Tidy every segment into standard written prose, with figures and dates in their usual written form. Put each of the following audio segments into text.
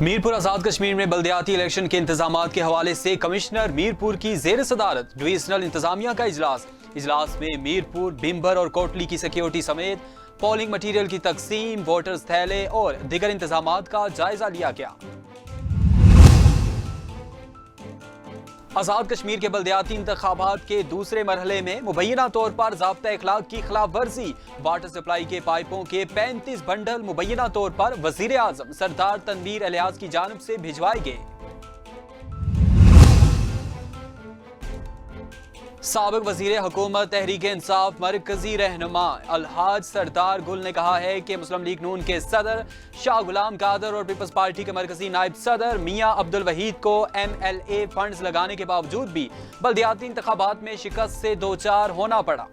मीरपुर आजाद कश्मीर में बल्दियाती इलेक्शन के इंतजामात के हवाले से कमिश्नर मीरपुर की जेर सदारत डिविजनल इंतजामिया का इजलास में मीरपुर, बिम्बर और कोटली की सिक्योरिटी समेत पोलिंग मटीरियल की तकसीम, वोटर्स थैले और दीगर इंतजामात का जायजा लिया गया। आजाद कश्मीर के बल्दियाती इंतखाबात के दूसरे मरहले में मुबैना तौर पर ज़ाब्ता इखलाक की खिलाफ वर्जी, वाटर सप्लाई के पाइपों के 35 बंडल मुबैना तौर पर वज़ीर आज़म सरदार तनवीर अलियास की जानिब से भिजवाए गए। साबिक वज़ीर हुकूमत तहरीक इंसाफ मरकजी रहनुमा अलहाज सरदार गुल ने कहा है कि मुस्लिम लीग नून के सदर शाह गुलाम कादर और पीपल्स पार्टी के मरकजी नायब सदर मियां अब्दुल वहीद को MLA फंड्स लगाने के बावजूद भी बल्दियाती इंतखाबात में शिकस्त से दो चार होना पड़ा।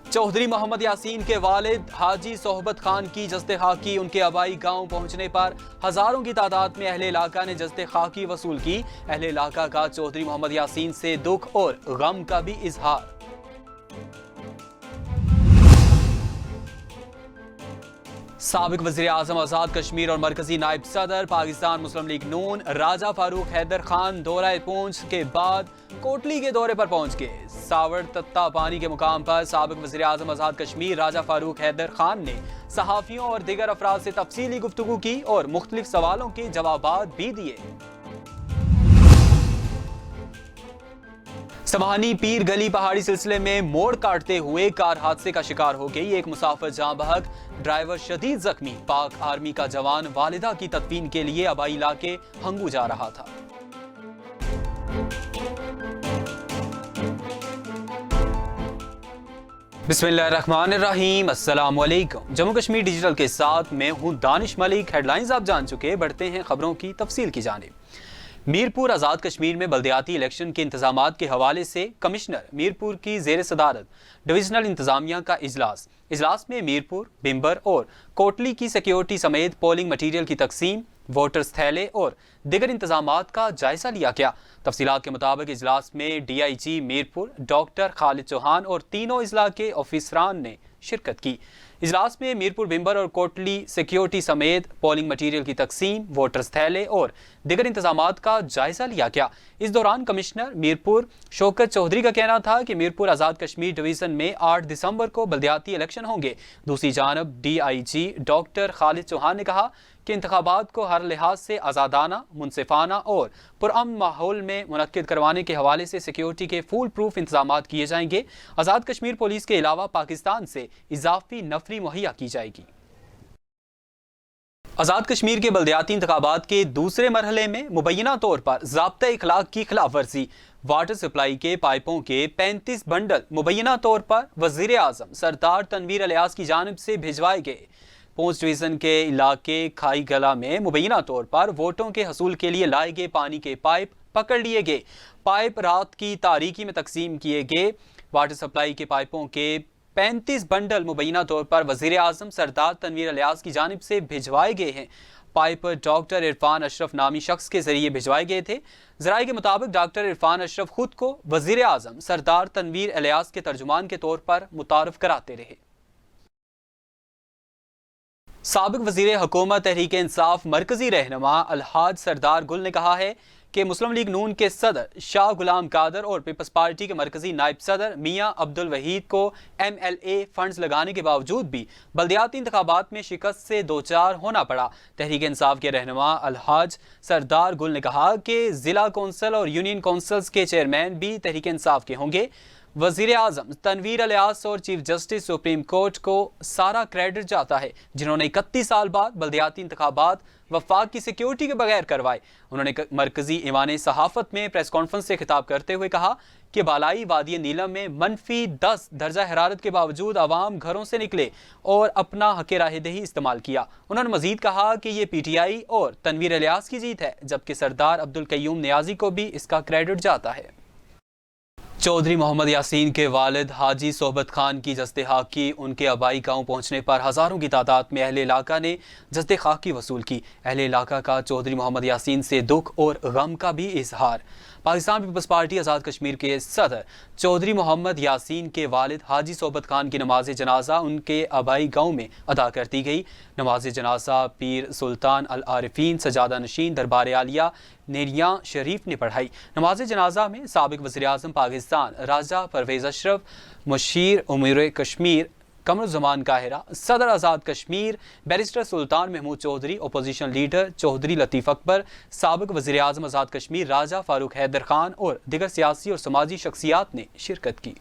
चौधरी मोहम्मद यासीन के वालिद हाजी सोहबत खान की जस्ते खाकी उनके आबाई गांव पहुंचने पर हजारों की तादाद में अहले इलाका ने जस्ते खाकी वसूल की। अहले इलाका का चौधरी मोहम्मद यासीन से दुख और गम का भी इजहार। साबिक वज़ीर आज़म आज़ाद कश्मीर और मरकजी नायब सदर पाकिस्तान मुस्लिम लीग नून राजा फारूक हैदर खान दौरा पूंछ के बाद कोटली के दौरे पर पहुंच गए। सावर तत्ता पानी के मुकाम पर साबिक वज़ीर आज़म आज़ाद कश्मीर राजा फारूक हैदर खान ने सहाफ़ियों और दीगर अफराद से तफसीली गुफ्तगू की और मुख्तलिफ सवालों के जवाबात भी दिए। समानी पीर गली पहाड़ी सिलसिले में मोड़ काटते हुए कार हादसे का शिकार हो गई। एक मुसाफिर जाँ बहक, ड्राइवर शदीद जख्मी। पाक आर्मी का जवान वालिदा की तदफीन के लिए आबाई इलाके हंगू जा रहा था। बिस्मिल्लाहिर्रहमानिर्रहीम, अस्सलाम वालेकुम। जम्मू कश्मीर डिजिटल के साथ मैं हूं दानिश मलिक। हेडलाइंस आप जान चुके, बढ़ते हैं खबरों की तफसील की जानिब। मीरपुर आजाद कश्मीर में बल्दियाती इलेक्शन के इंतजामात के हवाले से कमिश्नर मीरपुर की जेर सदारत डिविजनल इंतजामिया का इजलास में मीरपुर, बिम्बर और कोटली की सिक्योरिटी समेत पोलिंग मटीरियल की तकसीम, वोटर्स थैले और दीगर इंतजामात का जायजा लिया गया। तफसीलात के मुताबिक इजलास में DIG मीरपुर डॉक्टर खालिद चौहान और तीनों इजला के ऑफिसरान ने शिरकत की। इजलास में मीरपुर, बिम्बर और कोटली सिक्योरिटी समेत पोलिंग मटीरियल की तकसीम, वोटर्स थैले और दीगर इंतजामात का जायजा लिया गया। इस दौरान कमिश्नर मीरपुर शौकत चौधरी का कहना था कि मीरपुर आजाद कश्मीर डिवीजन में 8 दिसंबर को बल्दियाती इलेक्शन होंगे। दूसरी जानब DIG डॉक्टर खालिद चौहान ने कहा कि इंतखाबात को हर लिहाज से आज़ादाना, मुनसिफाना और पुरअमन माहौल में मुनक्किद करवाने के हवाले से सिक्योरिटी के फुल प्रूफ इंतजामात किए जाएंगे। आज़ाद कश्मीर पुलिस के अलावा पाकिस्तान से इजाफी नफरी मुहैया की जाएगी। आज़ाद कश्मीर के बल्दियाती इंतखाबात के दूसरे मरहले में मुबैना तौर पर ज़ाब्ता इखलाक की खिलाफ वर्जी, वाटर सप्लाई के पाइपों के 35 बंडल मुबैना तौर पर वज़ीर आज़म सरदार तनवीर अलियास की जानिब से भिजवाए गए। पूंछ डिवीजन के इलाके खाई गला में मुबैना तौर पर वोटों के हसूल के लिए लाए गए पानी के पाइप पकड़ लिए गए। पाइप रात की तारीकी में तकसीम किए गए। वाटर सप्लाई के पाइपों के 35 बंडल मुबैना तौर पर वज़ीर आज़म सरदार तनवीर अलियास की जानिब से भिजवाए गए हैं। पाइप डॉक्टर इरफान अशरफ नामी शख्स के जरिए भिजवाए गए थे। ज़राए के मुताबिक डॉक्टर इरफान अशरफ खुद को वज़ीर आज़म सरदार तनवीर अलियास के तर्जुमान के तौर पर मुतारफ कराते रहे। साबिक वज़ीर हुकूमत तहरीक इंसाफ मरकजी रहनुमा अलहाज सरदार गुल ने कहा है कि मुस्लिम लीग नून के सदर शाह गुलाम कादर और पीपल्स पार्टी के मरकजी नायब सदर मियां अब्दुल वहीद को MLA फंड्स लगाने के बावजूद भी बल्दियाती इंतखाबात में शिकस्त से दो चार होना पड़ा। तहरीक इंसाफ के रहनुमा अलहाज सरदार गुल ने कहा कि जिला कौंसिल और यूनियन कौंसिल्स के चेयरमैन भी तहरीक इंसाफ के होंगे। वज़ीर आज़म तनवीर अलियास और चीफ जस्टिस सुप्रीम कोर्ट को सारा क्रेडिट जाता है, जिन्होंने 31 साल बाद बल्दियाती इंतखाबात वफाक की सिक्योरिटी के बगैर करवाए। उन्होंने मरकजी ईवान सहाफ़त में प्रेस कॉन्फ्रेंस से खिताब करते हुए कहा कि बालाई वादी नीलम में -10 दर्जा हरारत के बावजूद आवाम घरों से निकले और अपना हक़ राहदही इस्तेमाल किया। उन्होंने मजीद कहा कि ये PTI और तनवीर अलियास की जीत है, जबकि सरदार अब्दुल कय्यूम नियाजी को भी इसका क्रेडिट जाता है। चौधरी मोहम्मद यासीन के वालिद हाजी सोहबत खान की जस्ते खाकी उनके आबाई गांव पहुंचने पर हज़ारों की तादाद में अहले इलाका ने जस्ते खाकी वसूल की। अहले इलाका का चौधरी मोहम्मद यासीन से दुख और गम का भी इजहार। पाकिस्तान पीपल्स पार्टी आज़ाद कश्मीर के सदर चौधरी मोहम्मद यासीन के वालिद हाजी सोबत खान की नमाज जनाजा उनके आबाई गाँव में अदा कर दी गई। नमाज जनाजा पीर सुल्तान अल आरिफीन सजादा नशीन दरबार आलिया नेरियां शरीफ ने पढ़ाई। नमाज जनाजा में साबिक वज़ीर-ए-आज़म पाकिस्तान राजा परवेज़ अशरफ, मुशीर उमूर कश्मीर कमरुज़्ज़मान काहिरा, सदर आज़ाद कश्मीर बैरिस्टर सुल्तान महमूद चौधरी, अपोजिशन लीडर चौधरी लतीफ़ अकबर, साबिक वज़ीर-ए-आज़म आज़ाद कश्मीर राजा फारूक हैदर खान और दिगर सियासी और समाजी शख्सियात ने शिरकत की।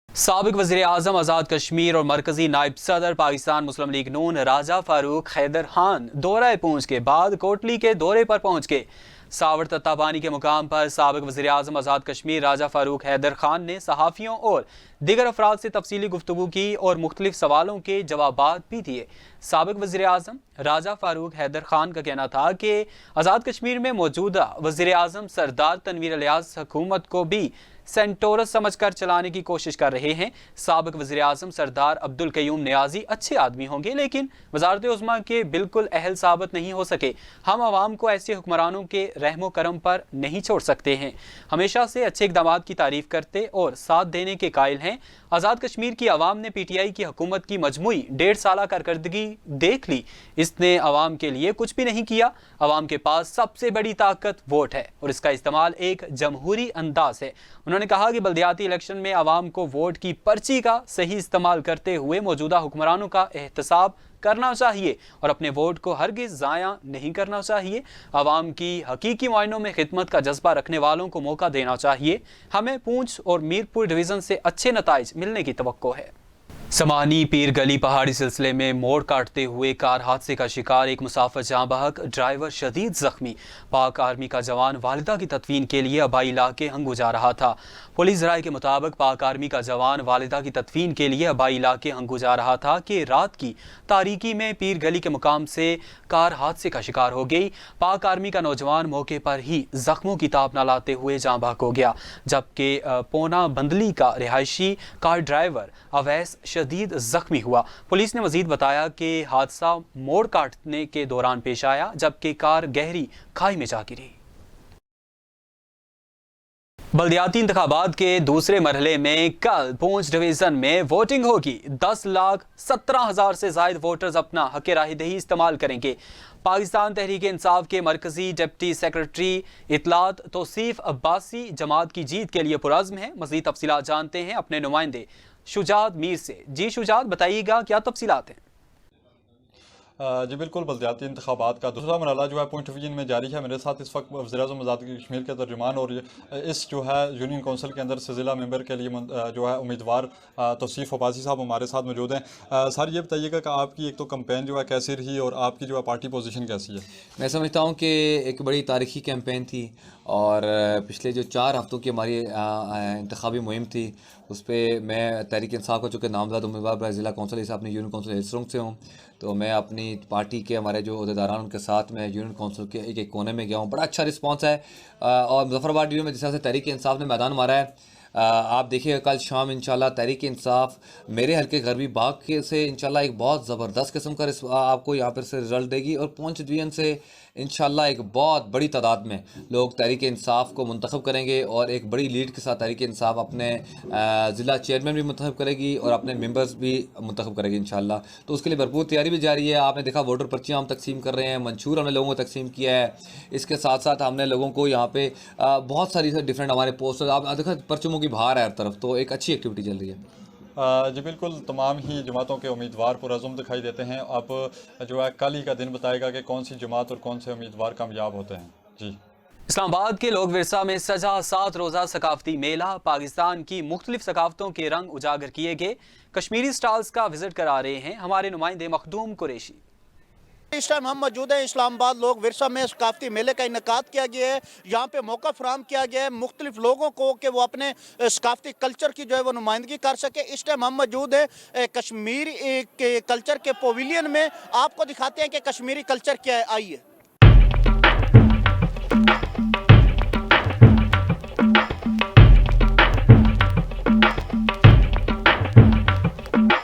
साबिक वज़ीर-ए-आज़म आज़ाद कश्मीर और मरकज़ी नायब सदर पाकिस्तान मुस्लिम लीग नून राजा फारूक हैदर खान दौरा पहुँच के बाद कोटली के दौरे पर पहुँच गए। सावर तत्ताबानी के मुकाम पर साबिक वज़ीर-ए-आज़म आज़ाद कश्मीर राजा फारूक हैदर खान ने सहाफ़ियों और दिगर अफराद से तफसीली गुफ्तगू की और मुख्तलिफ सवालों के जवाबात भी दिए। साबिक वज़ीर-ए-आज़म राजा फारूक हैदर खान का कहना था कि आज़ाद कश्मीर में मौजूदा वज़ीर-ए-आज़म सरदार तनवीर अलियास हुकूमत को भी सेंटोरस समझकर चलाने की कोशिश कर रहे हैं। साबिक वज़ीर-ए-आज़म सरदार अब्दुल कयूम नियाज़ी अच्छे आदमी होंगे लेकिन वज़ारत उज़्मा के बिल्कुल अहल साबित नहीं हो सके। हम आवाम को ऐसे हुक्मरानों के रहमो करम पर नहीं छोड़ सकते हैं। हमेशा से अच्छे इक़दामात की तारीफ़ करते और साथ देने के कायल हैं। आज़ाद कश्मीर की आवाम ने PTI की हुकूमत की मजमूई 1.5 साला कारकर्दगी देख ली। इसने आवाम के लिए कुछ भी नहीं किया। आवाम के पास सबसे बड़ी ताकत वोट है और इसका इस्तेमाल एक जमहूरी अंदाज है। उन्होंने कहा कि बल्दियाती इलेक्शन में आवाम को वोट की पर्ची का सही इस्तेमाल करते हुए मौजूदा हुक्मरानों का एहतसाब करना चाहिए और अपने वोट को हरगिज़ ज़ाया नहीं करना चाहिए। आवाम की हकीकी मायनों में खिदमत का जज्बा रखने वालों को मौका देना चाहिए। हमें पूंछ और मीरपुर डिवीज़न से अच्छे नताइज मिलने की तवक्को है। समानी पीर गली पहाड़ी सिलसिले में मोड़ काटते हुए कार हादसे का शिकार एक मुसाफिर जाँ बहक, ड्राइवर शदीद जख्मी। पाक आर्मी का जवान वालिदा की तदफीन के लिए आबाई इलाके हंगू जा रहा था। पुलिस राय के मुताबिक पाक आर्मी का जवान वालिदा की तदफीन के लिए आबाई इलाके हंगू जा रहा था कि रात की तारीकी में पीर गली के मुकाम से कार हादसे का शिकार हो गई। पाक आर्मी का नौजवान मौके पर ही जख्मों की ताप न लाते हुए जाँ बहक हो गया, जबकि पोना बंदली का रिहायशी कार ड्राइवर अवैस शदीद जख्मी हुआ। पुलिस ने मजीद बताया कि हादसा मोड़ काटने के दौरान पेश आया जबकि कार गहरी खाई में जा गिरी। बल्दियाती इंतखाबात के दूसरे मरहले में कल पूंछ डिवीज़न में वोटिंग होगी। 10,17,000 से ज़ायद वोटर्स अपना हक़ राहदही इस्तेमाल करेंगे। पाकिस्तान तहरीक इंसाफ के मरकज़ी डिप्टी सेक्रेटरी इतलात तौसीफ अब्बासी जमात की जीत के लिए पुरज़्म है। मज़ीद तफसीलात जानते हैं अपने नुमाइंदे शुजात मीर से। जी शुजात, बताइएगा क्या तफसीलात हैं? जी बिल्कुल, बल्दियाती इंतखाबात का दूसरा मरहला जो है पूंछ डिवीजन में जारी है। मेरे साथ इस वक्त वज़ीर-ए-आज़म आज़ाद कश्मीर के तर्जुमान और इस जो है यूनियन कौंसिल के अंदर से ज़िला मेंबर के लिए जो है उम्मीदवार तौसीफ अब्बासी साहब हमारे साथ मौजूद हैं। सर ये बताइएगा कि आपकी एक तो कैंपेन जो है कैसी रही और आपकी जो है पार्टी पोजीशन कैसी है? मैं समझता हूँ कि एक बड़ी तारीखी कैंपेन थी और पिछले जो 4 हफ्तों की हमारी इंतखाबी मुहिम थी उस पर मैं तहरीक इंसाफ का चूँकि नामज़द उम्मीदवार ज़िला कौंसिल से अपनी यूनियन कौंसिल हेसरंग से हूँ, तो मैं अपनी पार्टी के हमारे जो अहदेदारान उनके साथ मैं यूनियन कौंसिल के एक कोने में गया हूँ। बड़ा अच्छा रिस्पांस है और मुजफ्फराबाद डिवीज़न में जिस तरह से तहरीक इंसाफ ने मैदान मारा है, आप देखिएगा कल शाम इंशाल्लाह तहरीक इंसाफ मेरे हल्के गरबी बाग के से इंशाल्लाह एक बहुत ज़बरदस्त किस्म का आपको यहाँ पर से रिजल्ट देगी और पूंछ डिवीज़न से इंशाल्लाह एक बहुत बड़ी तादाद में लोग तहरीक इंसाफ को मुंतखब करेंगे और एक बड़ी लीड के साथ तहरीक इंसाफ अपने ज़िला चेयरमैन भी मुंतखब करेगी और अपने मेंबर्स भी मुंतखब करेगी इंशाल्लाह। तो उसके लिए भरपूर तैयारी भी जारी है। आपने देखा वोटर पर्चियाँ हम तकसीम कर रहे हैं, मंशूर हमने लोगों को तकसीम किया है। इसके साथ साथ हमने लोगों को यहाँ पे बहुत सारी डिफरेंट हमारे पोस्टर आप देखा परचमों की बहार है हर तरफ, तो एक अच्छी एक्टिविटी चल रही है। जी बिल्कुल, तमाम ही जमातों के उम्मीदवार पुरज़्म दिखाई देते हैं। अब जो है कल ही का दिन बताएगा कि कौन सी जमात और कौन से उम्मीदवार कामयाब होते हैं। जी इस्लामाबाद के लोक विरसा में सजा 7 रोज़ा सकाफती मेला, पाकिस्तान की मुख्तलिफ सकाफतों के रंग उजागर किए गए। कश्मीरी स्टॉल्स का विजिट करा रहे हैं हमारे नुमाइंदे मखदूम कुरैशी। इस टाइम हम मौजूद हैं इस्लामाबाद लोक विरसा में। सकाफती मेले का इनेकाद किया गया है। यहाँ पे मौका फराम किया गया है मुख्तलिफ लोगों को कि वो अपने सकाफती कल्चर की जो है वो नुमाइंदगी कर सके। इस टाइम हम मौजूद हैं कश्मीरी के कल्चर के पवेलियन में। आपको दिखाते हैं कि कश्मीरी कल्चर क्या है, आइए।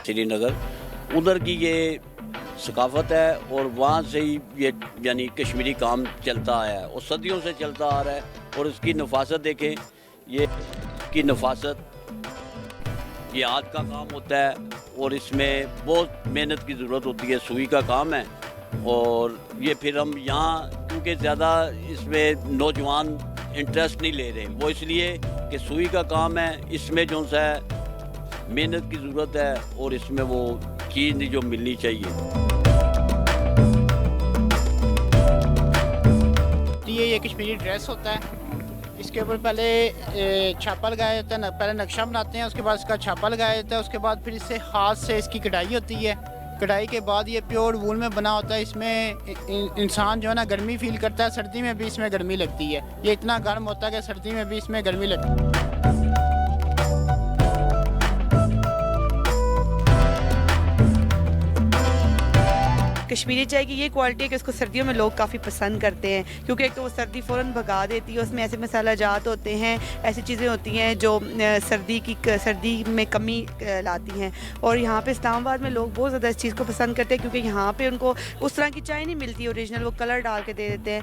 श्रीनगर उधर की ये ثقافت ہے اور وہاں سے ہی یہ یعنی کشمیری کام چلتا آیا ہے اور صدیوں سے چلتا آ رہا ہے. اور اس کی نفاست دیکھیں, یہ کی نفاست یہ ہاتھ کا کام ہوتا ہے اور اس میں بہت محنت کی ضرورت ہوتی ہے, سوئی کا کام ہے. اور یہ پھر ہم یہاں کیونکہ زیادہ اس میں نوجوان انٹرسٹ نہیں لے رہے, وہ اس لیے کہ سوئی کا کام ہے, اس میں جو سا ہے محنت کی ضرورت ہے اور اس میں وہ چیز نہیں جو ملنی چاہیے. یہ کشمیری ڈریس ہوتا ہے, اس کے اوپر پہلے چھاپا لگایا جاتا ہے, پہلے نقشہ بناتے ہیں, اس کے بعد اس کا چھاپا لگایا جاتا ہے, اس کے بعد پھر اس سے ہاتھ سے اس کی کڑھائی ہوتی ہے. کڑھائی کے بعد یہ پیور وول میں بنا ہوتا ہے. اس میں انسان جو ہے نا گرمی فیل کرتا ہے, سردی میں بھی اس میں گرمی لگتی ہے. یہ اتنا گرم ہوتا ہے کہ سردی میں بھی اس میں گرمی لگتی ہے. کشمیری چائے کی یہ کوالٹی ہے کہ اس کو سردیوں میں لوگ کافی پسند کرتے ہیں, کیونکہ ایک تو وہ سردی فوراً بھگا دیتی ہے, اس میں ایسے مسالہ جات ہوتے ہیں, ایسی چیزیں ہوتی ہیں جو سردی میں کمی لاتی ہیں. اور یہاں پہ اسلام آباد میں لوگ بہت زیادہ اس چیز کو پسند کرتے ہیں, کیونکہ یہاں پہ ان کو اس طرح کی چائے نہیں ملتی اوریجنل, وہ کلر ڈال کے دے دیتے ہیں.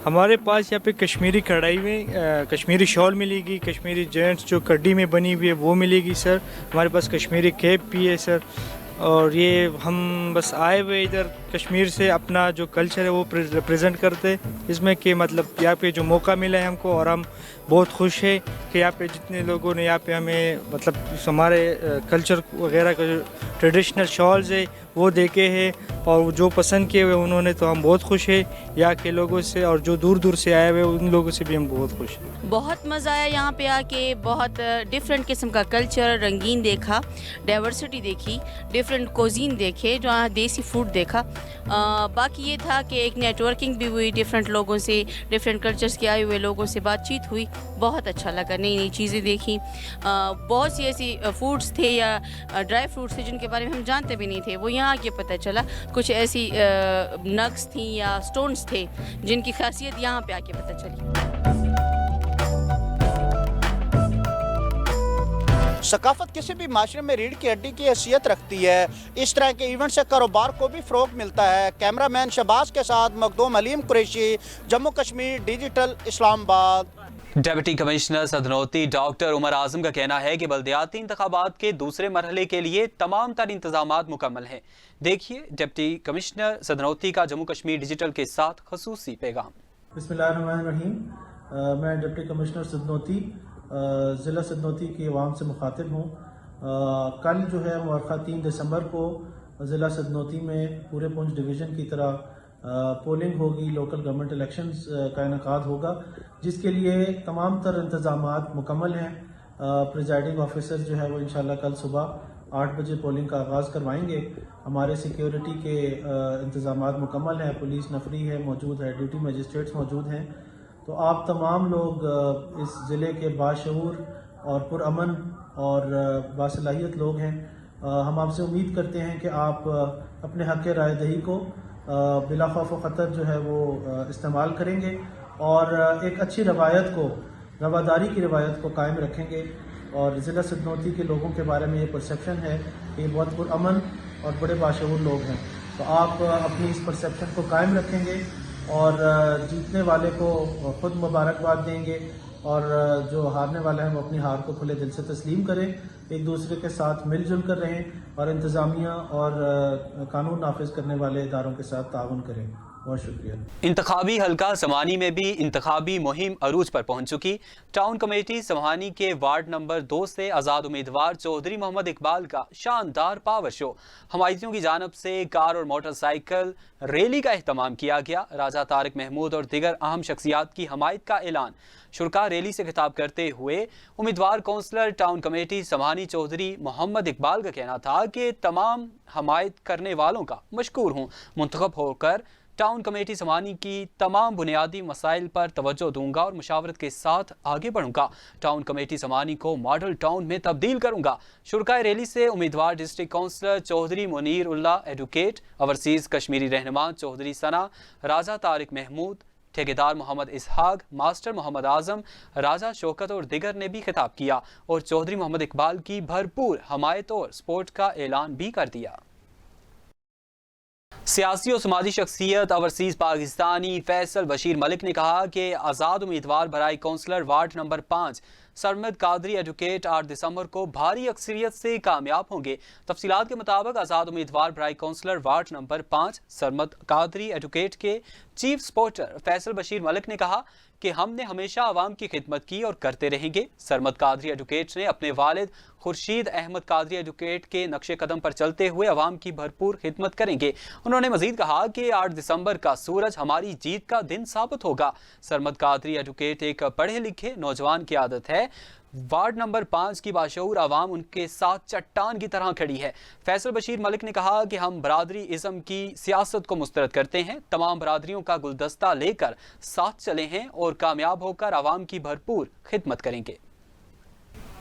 ہمارے پاس یہاں پہ کشمیری کڑھائی میں کشمیری شال ملے گی, کشمیری جینٹس جو کڈی میں بنی ہوئی ہے وہ ملے گی سر. ہمارے پاس کشمیری کیپ بھی ہے سر. اور یہ ہم بس آئے ہوئے ادھر کشمیر سے اپنا جو کلچر ہے وہ ریپرزینٹ کرتے, اس میں کہ مطلب یہاں پہ جو موقع ملا ہے ہم کو, اور ہم بہت خوش ہیں کہ یہاں پہ جتنے لوگوں نے یہاں پہ ہمیں مطلب ہمارے کلچر وغیرہ کا جو ٹریڈیشنل شالز ہے وہ دیکھے ہیں اور جو پسند کیے ہوئے انہوں نے, تو ہم بہت خوش ہیں یہاں کے لوگوں سے, اور جو دور دور سے آئے ہوئے ان لوگوں سے بھی ہم بہت خوش ہیں. بہت مزہ آیا یہاں پہ آ کے, بہت ڈفرینٹ قسم کا کلچر رنگین دیکھا, ڈائیورسٹی دیکھی, ڈفرینٹ کوزین دیکھے, جو یہاں دیسی فوڈ دیکھا. باقی یہ تھا کہ ایک نیٹ ورکنگ بھی ہوئی ڈفرینٹ لوگوں سے, ڈفرینٹ کلچرز کے آئے ہوئے لوگوں سے بات چیت ہوئی, بہت اچھا لگا, نئی نئی چیزیں دیکھیں. بہت سی ایسی فوڈس تھے یا ڈرائی فروٹس تھے جن کے بارے میں ہم جانتے بھی نہیں تھے, وہ یہاں آ کے پتہ چلا. کچھ ایسی نگس تھیں یا سٹونز تھے جن کی خاصیت یہاں پہ آ کے پتہ چلی. ثقافت کسی بھی معاشرے میں ریڑھ کی ہڈی کی حیثیت رکھتی ہے. اس طرح کے ایونٹ سے کاروبار کو بھی فروغ ملتا ہے. کیمرہ مین شہباز کے ساتھ مخدوم علیم قریشی, جموں کشمیر ڈیجیٹل, اسلام آباد. ڈپٹی کمشنر صدنوتی ڈاکٹر عمر اعظم کا کہنا ہے کہ بلدیاتی انتخابات کے دوسرے مرحلے کے لیے تمام تر انتظامات مکمل ہیں. دیکھیے ڈپٹی کمشنر صدنوتی کا جموں کشمیر ڈیجیٹل کے ساتھ خصوصی پیغام. بسم اللہ الرحمن الرحیم. میں ڈپٹی کمشنر صدنوتی ضلع صدنوتی کی عوام سے مخاطب ہوں. کل جو ہے مورخہ 3 دسمبر کو ضلع صدنوتی میں پورے پونچھ ڈویژن کی طرح پولنگ ہوگی, لوکل گورنمنٹ الیکشنز کا انعقاد ہوگا, جس کے لیے تمام تر انتظامات مکمل ہیں. پریزائڈنگ آفیسر جو ہے وہ انشاءاللہ کل صبح 8 بجے پولنگ کا آغاز کروائیں گے. ہمارے سیکیورٹی کے انتظامات مکمل ہیں, پولیس نفری ہے موجود ہے, ڈیوٹی مجسٹریٹس موجود ہیں. تو آپ تمام لوگ اس ضلع کے باشعور اور پرامن اور باصلاحیت لوگ ہیں. ہم آپ سے امید کرتے ہیں کہ آپ اپنے حق رائے دہی کو بلا خوف و خطر جو ہے وہ استعمال کریں گے اور ایک اچھی روایت کو, رواداری کی روایت کو قائم رکھیں گے. اور ضلع صدنوتی کے لوگوں کے بارے میں یہ پرسیپشن ہے کہ یہ بہت پرامن اور بڑے باشعور لوگ ہیں. تو آپ اپنی اس پرسیپشن کو قائم رکھیں گے اور جیتنے والے کو خود مبارکباد دیں گے, اور جو ہارنے والا ہے وہ اپنی ہار کو کھلے دل سے تسلیم کریں, ایک دوسرے کے ساتھ مل جل کر رہیں اور انتظامیہ اور قانون نافذ کرنے والے اداروں کے ساتھ تعاون کریں. بہت شکریہ. انتخابی حلقہ سمانی میں بھی انتخابی مہم عروج پر پہنچ چکی. ٹاؤن کمیٹی سمانی کے وارڈ نمبر 2 سے آزاد امیدوار چودھری محمد اقبال کا شاندار پاور شو. حمایتیوں کی جانب سے کار اور موٹر سائیکل ریلی کا اہتمام کیا گیا. راجہ طارق محمود اور دیگر اہم شخصیات کی حمایت کا اعلان. شرکا ریلی سے خطاب کرتے ہوئے امیدوار کونسلر ٹاؤن کمیٹی سمانی چودھری محمد اقبال کا کہنا تھا کہ تمام حمایت کرنے والوں کا مشکور ہوں. منتخب ہو کر ٹاؤن کمیٹی سمانی کی تمام بنیادی مسائل پر توجہ دوں گا اور مشاورت کے ساتھ آگے بڑھوں گا. ٹاؤن کمیٹی سمانی کو ماڈل ٹاؤن میں تبدیل کروں گا. شرکائے ریلی سے امیدوار ڈسٹرکٹ کونسلر چودھری منیر اللہ ایڈوکیٹ, اوورسیز کشمیری رہنما چودھری ثنا, راجہ طارق محمود, ठेकेदार मोहम्मद इसहाक, मास्टर मोहम्मद आजम, राजा शौकत और दिगर ने भी खिताब किया और चौधरी मोहम्मद इकबाल की भरपूर हमायत और सपोर्ट का ऐलान भी कर दिया। सियासी और समाजी शख्सियत ओवरसीज पाकिस्तानी फैसल बशीर मलिक ने कहा कि आज़ाद उम्मीदवार बराई counsellor ward number 5 Sarmad Qadri advocate 8 दिसंबर को भारी अक्सरियत से कामयाब होंगे। तफसीलात के मुताबिक आज़ाद उम्मीदवार बराई counsellor ward number 5 Sarmad Qadri advocate के चीफ सपोर्टर फैसल बशीर मलिक ने कहा कि हमने हमेशा आवाम की खिदमत की और करते रहेंगे। सरमद कादरी एडवोकेट ने अपने वालिद खुर्शीद अहमद कादरी एडवोकेट के नक्शे कदम पर चलते हुए आवाम की भरपूर खिदमत करेंगे। उन्होंने मजीद कहा कि 8 दिसंबर का सूरज हमारी जीत का दिन साबित होगा। सरमद कादरी एडवोकेट एक पढ़े लिखे नौजवान की आदत है। वार्ड नंबर 5 की बाशऊर आवाम उनके साथ चट्टान की तरह खड़ी है। फैसल बशीर मलिक ने कहा कि हम बरादरी इज़्म की सियासत को मुस्तरद करते हैं, तमाम बरादरियों का गुलदस्ता लेकर साथ चले हैं और कामयाब होकर आवाम की भरपूर खिदमत करेंगे।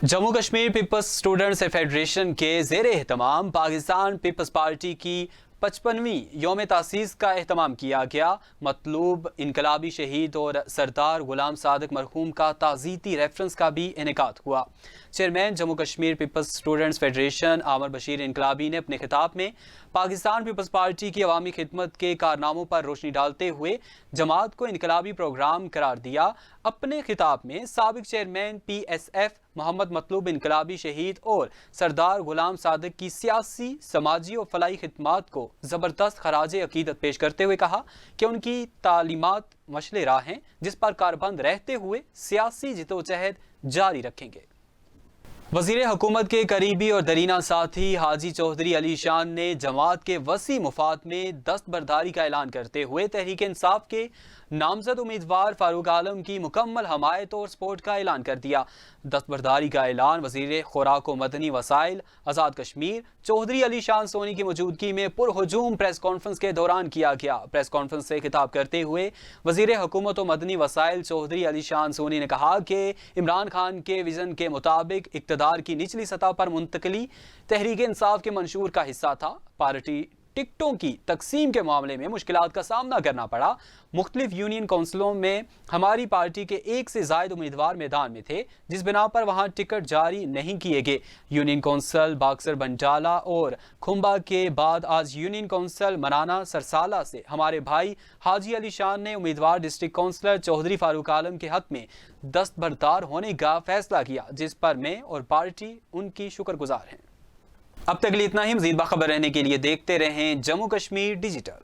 Jammu Kashmir peoples students federation के ज़ेर एहतमाम पाकिस्तान पीपल्स पार्टी की 55वीं यौम तासीस का एहतमाम किया गया। मतलूब इनकलाबी शहीद और सरदार गुलाम सादिक मरहूम का ताज़ीती रेफरेंस का भी इनेकाद हुआ। Chairman Jammu Kashmir peoples students federation Aamir Bashir इनकलाबी ने अपने खिताब में पाकिस्तान पीपल्स पार्टी की अवामी खिदमत के कारनामों पर रोशनी डालते हुए जमात को इनकलाबी प्रोग्राम करार दिया। अपने खिताब में साबिक चेयरमैन PSF मोहम्मद मतलूब इनकलाबी शहीद और सरदार गुलाम सादिक की सियासी, समाजी और फलाई खिदमात को ज़बरदस्त खराजे अकीदत पेश करते हुए कहा कि उनकी तालीमात मशले राह हैं जिस पर कारबंद रहते हुए सियासी जिदोजहद जारी रखेंगे। वज़ीर हुकूमत के करीबी और दरीना साथी हाजी चौधरी अली शान ने जमात के वसी मुफाद में दस्तबरदारी का ऐलान करते हुए तहरीक इंसाफ के नामजद उम्मीदवार फारूक आलम की मुकम्मल हमायत और सपोर्ट का ऐलान कर दिया। दस्तबरदारी का ऐलान वज़ीर खुराक व मदनी वसाइल आज़ाद कश्मीर चौधरी अली शान सोनी की मौजूदगी में पुरहुजूम प्रेस कॉन्फ्रेंस के दौरान किया गया। प्रेस कॉन्फ्रेंस से खिताब करते हुए वज़ीर हुकूमत व मदनी वसाइल चौधरी अली शान सोनी ने कहा कि इमरान खान के विज़न के मुताबिक इक़्तिदार की निचली सतह पर मुंतकली तहरीक इंसाफ के मंशूर का हिस्सा था। पार्टी टिकटों की तकसीम के मामले में मुश्किलात का सामना करना पड़ा। मुख्तलिफ यूनियन काउंसिलों में हमारी पार्टी के 1 से ज़ायद उम्मीदवार मैदान में थे, जिस बिना पर वहां टिकट जारी नहीं किए गए। यूनियन काउंसिल बाक्सर बंजाला और खुम्बा के बाद आज यूनियन काउंसिल मनाना सरसाला से हमारे भाई हाजी अली शान ने उम्मीदवार डिस्ट्रिक्ट काउंसलर चौधरी फारूक आलम के हक में दस्तबरदार होने का फैसला किया, जिस पर मैं और पार्टी उनकी शुक्रगुजार हैं। अब तक लिए इतना ही। मज़ीद बाखबर रहने के लिए देखते रहें जम्मू कश्मीर डिजिटल।